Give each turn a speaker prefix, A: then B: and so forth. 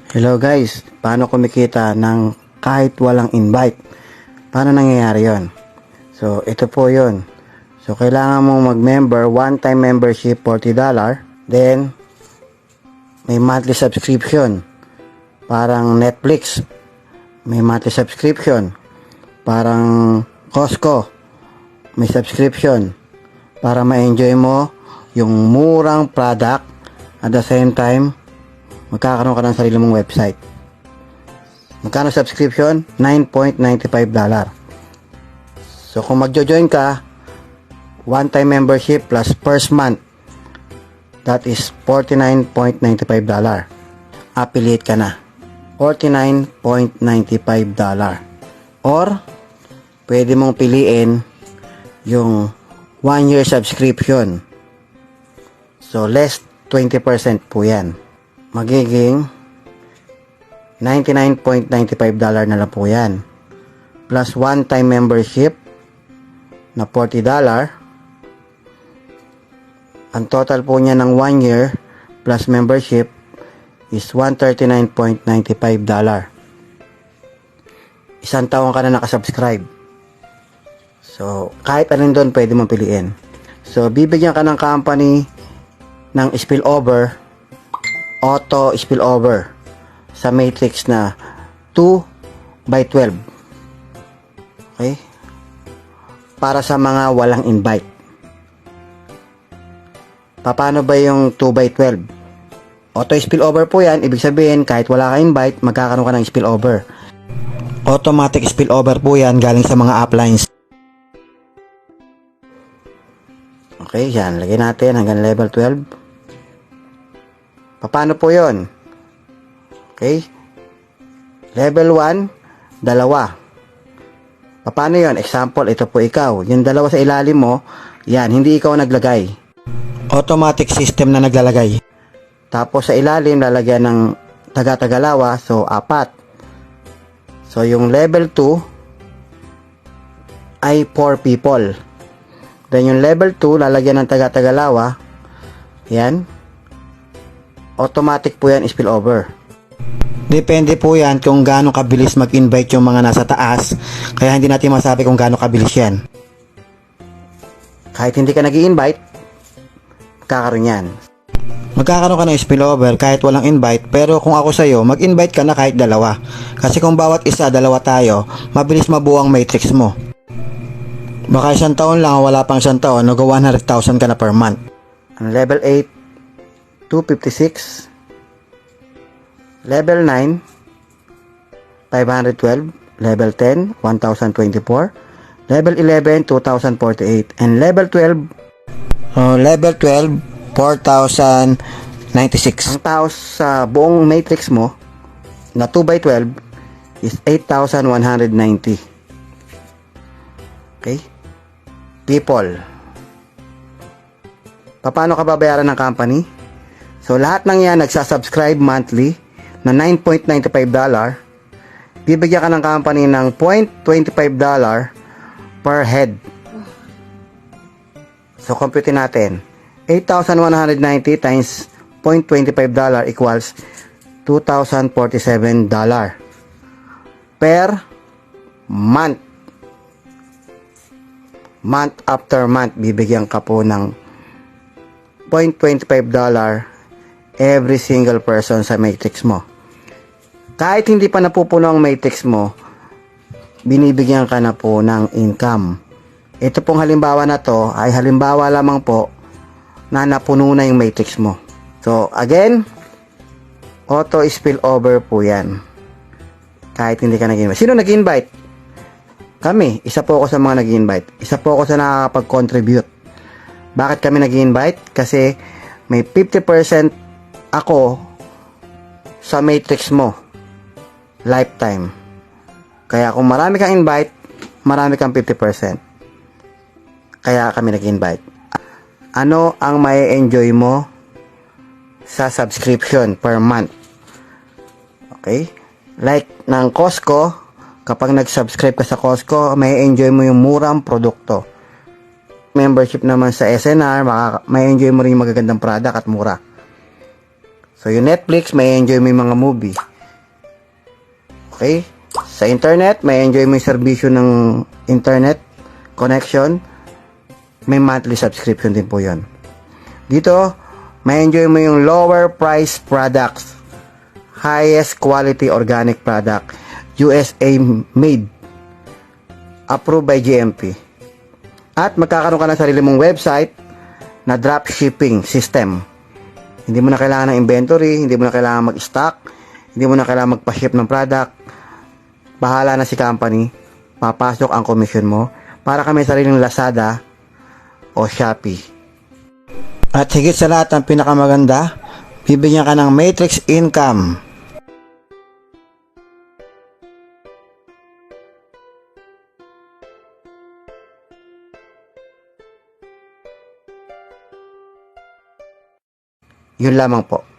A: Hello guys, paano kumikita ng kahit walang invite? Paano nangyayari yon? So, ito po yon. So, kailangan mong mag-member, one-time membership, $40. Then, may monthly subscription. Parang Netflix. May monthly subscription. Parang Costco. May subscription. Para ma-enjoy mo yung murang product at the same time, magkakaroon ka ng sarili mong website. Magkano subscription? $9.95. So, kung magjo-join ka, one-time membership plus first month, that is $49.95. Affiliate ka na. $49.95. Or, pwede mong piliin yung 1-year subscription. So, less 20% po yan. Magiging $99.95 na lang po yan. Plus one-time membership na $40. Ang total po niya ng 1 year plus membership is $139.95. Isang taon ka na nakasubscribe. So, kahit alin doon pwede mong piliin. So, bibigyan ka ng company ng spillover, auto spillover sa matrix na 2/12. Okay? Para sa mga walang invite. Paano ba yung 2/12? Auto spillover po yan. Ibig sabihin, kahit wala ka invite, magkakaroon ka ng spillover. Automatic spillover po yan galing sa mga uplines. Okay, yan. Lagyan natin hanggang level 12. Paano po yon? Okay? Level 1, dalawa. Paano yon? Example, ito po ikaw. Yung dalawa sa ilalim mo, yan, hindi ikaw naglagay. Automatic system na naglalagay. Tapos sa ilalim, lalagyan ng taga-tagalawa, so 4. So yung level 2 ay 4 people. Then yung level 2, lalagyan ng taga-tagalawa, yan. Automatic po yan spillover. Depende po yan kung gaano kabilis mag-invite yung mga nasa taas. Kaya hindi natin masabi kung gaano kabilis yan. Kahit hindi ka nag-i-invite, magkakaroon yan. Magkakaroon ka ng spillover kahit walang invite. Pero kung ako sa'yo, mag-invite ka na kahit dalawa. Kasi kung bawat isa, dalawa tayo, mabilis mabuo ang matrix mo. Baka isang taon lang, wala pang isang taon, nag-100,000 ka na per month. Level 8, 256. Level 9, 512. Level 10, 1024. Level 11, 2048. And level 12, level 12, 4096. Ang tao sa buong matrix mo na 2/12 is 8,190. Okay? People. Paano ka babayaran ng company? So, lahat ng yan nagsasubscribe monthly na $9.95. Bibigyan ka ng company ng $0.25 per head. So, compute natin. 8,190 times $0.25 equals $2,047 per month. Month after month, bibigyan ka po ng $0.25 every single person sa matrix mo. Kahit hindi pa napupuno ang matrix mo, binibigyan ka na po ng income. Ito pong halimbawa na to ay halimbawa lamang po na napuno na yung matrix mo. So, again, auto spillover po yan. Kahit hindi ka nag-invite. Sino nag-invite? Kami. Isa po ako sa mga nag-invite. Isa po ako sa nakakapag-contribute. Bakit kami nag-invite? Kasi may 50% ako sa matrix mo. Lifetime. Kaya kung marami kang invite, marami kang 50%. Kaya kami nag-invite. Ano ang may enjoy mo sa subscription per month? Okay? Like ng Costco, kapag nag-subscribe ka sa Costco, may enjoy mo yung murang produkto. Membership naman sa SNR, may enjoy mo rin yung magagandang product at mura. So, yung Netflix, may enjoy mo yung mga movie. Okay? Sa internet, may enjoy mo yung serbisyo ng internet connection. May monthly subscription din po yon. Dito, may enjoy mo yung lower price products. Highest quality organic product. USA made. Approved by GMP. At magkakaroon ka ng sarili mong website na dropshipping system. Hindi mo na kailangan ng inventory, hindi mo na kailangan mag-stock, hindi mo na kailangan magpa-ship ng product. Bahala na si company, papasok ang commission mo para ka may sariling Lazada o Shopee. At higit sa lahat, ang pinakamaganda, bibigyan ka ng matrix income. Yun lamang po.